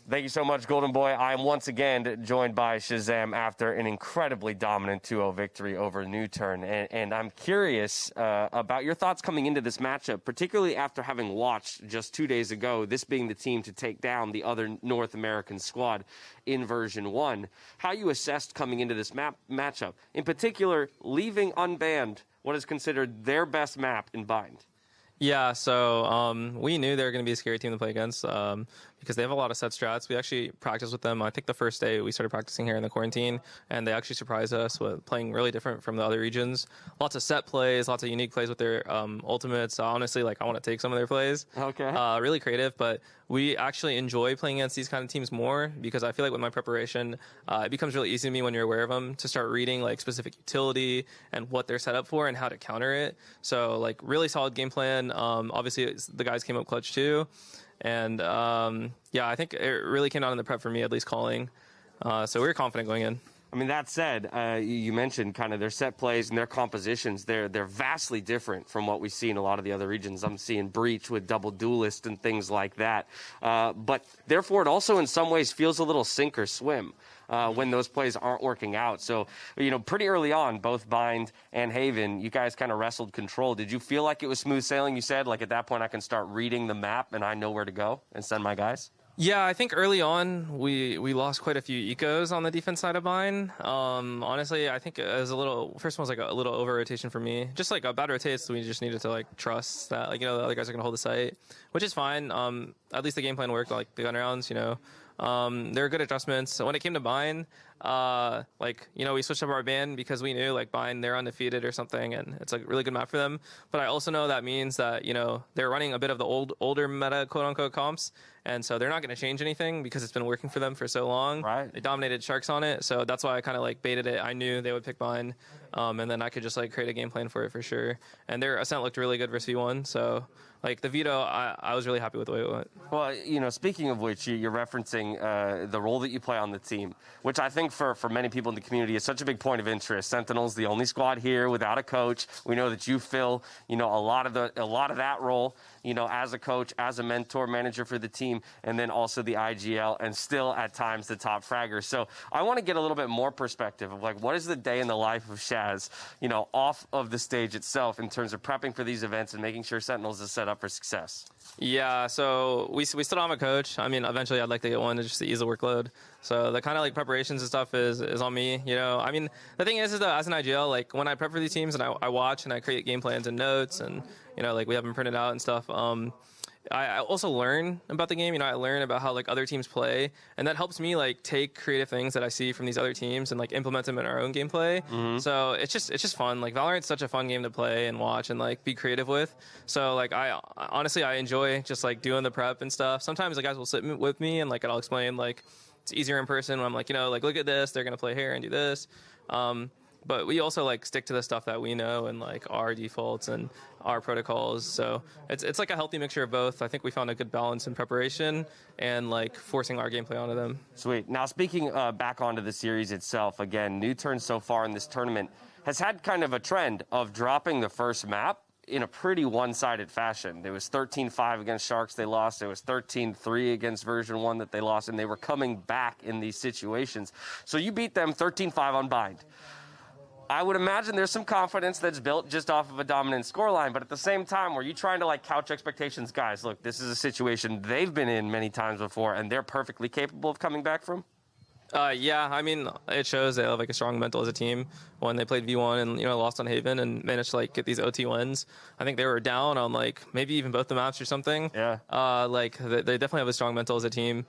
Thank you so much, Golden Boy. I am once again joined by ShahZaM after an incredibly dominant 2-0 victory over NUTURN. And I'm curious about your thoughts coming into this matchup, particularly after having watched just 2 days ago, this being the team to take down the other North American squad in version 1. How you assessed coming into this matchup, in particular, leaving unbanned what is considered their best map in Bind. Yeah, so we knew they were going to be a scary team to play against because they have a lot of set strats. We actually practiced with them. I think the first day we started practicing here in the quarantine, and they actually surprised us with playing really different from the other regions. Lots of set plays, lots of unique plays with their ultimates. Honestly, I want to take some of their plays. Okay. Really creative, but we actually enjoy playing against these kind of teams more because I feel like with my preparation, it becomes really easy to me when you're aware of them to start reading specific utility and what they're set up for and how to counter it. So really solid game plan. Obviously the guys came up clutch too. And yeah, I think it really came down in the prep for me, at least calling. So we were confident going in. I mean, that said, you mentioned kind of their set plays and their compositions. They're vastly different from what we see in a lot of the other regions. I'm seeing Breach with double duelist and things like that. But therefore, it also in some ways feels a little sink or swim when those plays aren't working out. So, pretty early on, both Bind and Haven, you guys kind of wrestled control. Did you feel like it was smooth sailing? You said, at that point, I can start reading the map and I know where to go and send my guys? Yeah, I think early on we lost quite a few ecos on the defense side of mine. Honestly, I think it was first one was a little over rotation for me. Just a bad rotate, so we just needed to trust that the other guys are gonna hold the site, which is fine. At least the game plan worked, the gun rounds, there are good adjustments. So when it came to Bind, we switched up our ban because we knew Bind, they're undefeated or something, and it's a really good map for them. But I also know that means that, they're running a bit of the older meta quote unquote comps. And so they're not going to change anything because it's been working for them for so long. Right. They dominated Sharks on it. So that's why I kind of baited it. I knew they would pick Bind. And then I could just create a game plan for it for sure. And their Ascent looked really good versus V1. So the veto, I was really happy with the way it went. Well, speaking of which, you're referencing the role that you play on the team, which I think for many people in the community is such a big point of interest. Sentinels, the only squad here without a coach. We know that you fill, a lot of that role, as a coach, as a mentor, manager for the team, and then also the IGL, and still at times the top fragger. So I want to get a little bit more perspective of what is the day in the life of Shaz, off of the stage itself in terms of prepping for these events and making sure Sentinels is set up for success. Yeah, so we still don't have a coach. I mean, eventually I'd like to get one just to ease the workload. So the kind of preparations and stuff is on me. I mean, the thing is that as an IGL, when I prep for these teams and I watch and I create game plans and notes and, we have them printed out and stuff, I also learn about the game. I learn about how other teams play, and that helps me take creative things that I see from these other teams and implement them in our own gameplay. Mm-hmm. So it's just fun. Valorant's such a fun game to play and watch and be creative with. So I honestly enjoy just doing the prep and stuff. Sometimes the guys will sit with me and I'll explain it's easier in person when I'm look at this, they're gonna play here and do this. But we also stick to the stuff that we know and our defaults and our protocols. So it's a healthy mixture of both. I think we found a good balance in preparation and forcing our gameplay onto them. Sweet. Now speaking back onto the series itself, again, NUTURN so far in this tournament has had kind of a trend of dropping the first map in a pretty one-sided fashion. There was 13-5 against Sharks, they lost. There was 13-3 against version 1 that they lost, and they were coming back in these situations. So you beat them 13-5 on Bind. I would imagine there's some confidence that's built just off of a dominant scoreline, but at the same time, were you trying to couch expectations? Guys, look, this is a situation they've been in many times before, and they're perfectly capable of coming back from? Yeah, I mean, it shows they have a strong mental as a team. When they played V1 and lost on Haven and managed to get these OT wins, I think they were down on maybe even both the maps or something. Yeah. They definitely have a strong mental as a team.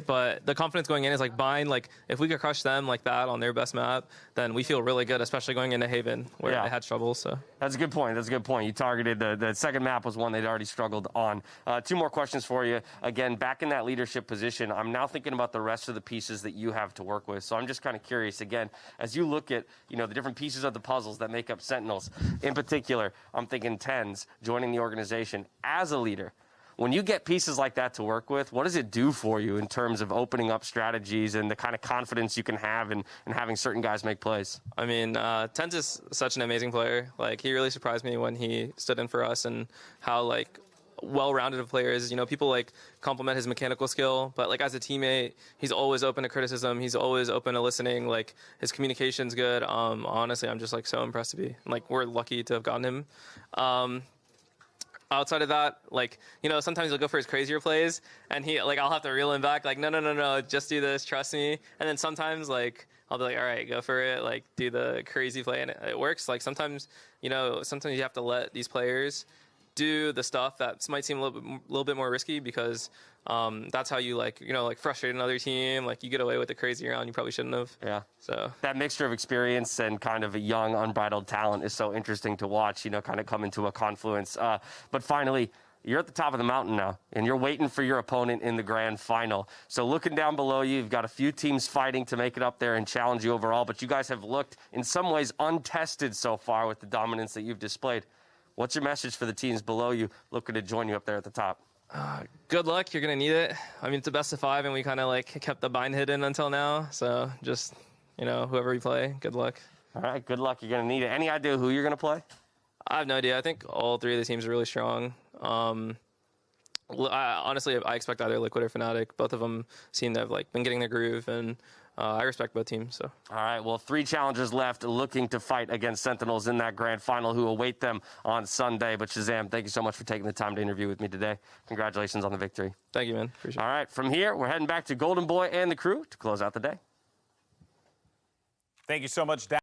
But the confidence going in is Bind, if we could crush them like that on their best map, then we feel really good, especially going into Haven where they had trouble. So that's a good point. That's a good point. You targeted the second map was one they'd already struggled on. Two more questions for you. Again, back in that leadership position, I'm now thinking about the rest of the pieces that you have to work with. So I'm just kind of curious, again, as you look at the different pieces of the puzzles that make up Sentinels, in particular, I'm thinking TENS joining the organization as a leader. When you get pieces like that to work with, what does it do for you in terms of opening up strategies and the kind of confidence you can have in having certain guys make plays? I mean, TENS is such an amazing player. He really surprised me when he stood in for us and how, well-rounded of players. You know, people like compliment his mechanical skill, but like as a teammate, he's always open to criticism. He's always open to listening. Like his communication's good. Honestly, I'm just like so impressed to be like, we're lucky to have gotten him. Outside of that, like, you know, sometimes he'll go for his crazier plays and I'll have to reel him back. Like, no, just do this. Trust me. And then sometimes like, I'll be like, all right, go for it. Like do the crazy play and it works. Like sometimes you have to let these players do the stuff that might seem a little bit more risky because that's how you frustrate another team. Like you get away with a crazy round you probably shouldn't have. Yeah. So that mixture of experience and kind of a young, unbridled talent is so interesting to watch, you know, kind of come into a confluence. But finally, you're at the top of the mountain now, and you're waiting for your opponent in the grand final. So looking down below you, you've got a few teams fighting to make it up there and challenge you overall, but you guys have looked in some ways untested so far with the dominance that you've displayed. What's your message for the teams below you looking to join you up there at the top? Good luck. You're going to need it. I mean, it's a best of 5, and we kind of like kept the bind hidden until now. So just, you know, whoever we play, good luck. All right, good luck. You're going to need it. Any idea who you're going to play? I have no idea. I think all 3 of the teams are really strong. Honestly, I expect either Liquid or Fnatic. Both of them seem to have like been getting their groove, and I respect both teams. So. All right, well, 3 challengers left looking to fight against Sentinels in that grand final who await them on Sunday. But ShahZaM, thank you so much for taking the time to interview with me today. Congratulations on the victory. Thank you, man. Appreciate it. All right, from here, we're heading back to Golden Boy and the crew to close out the day. Thank you so much,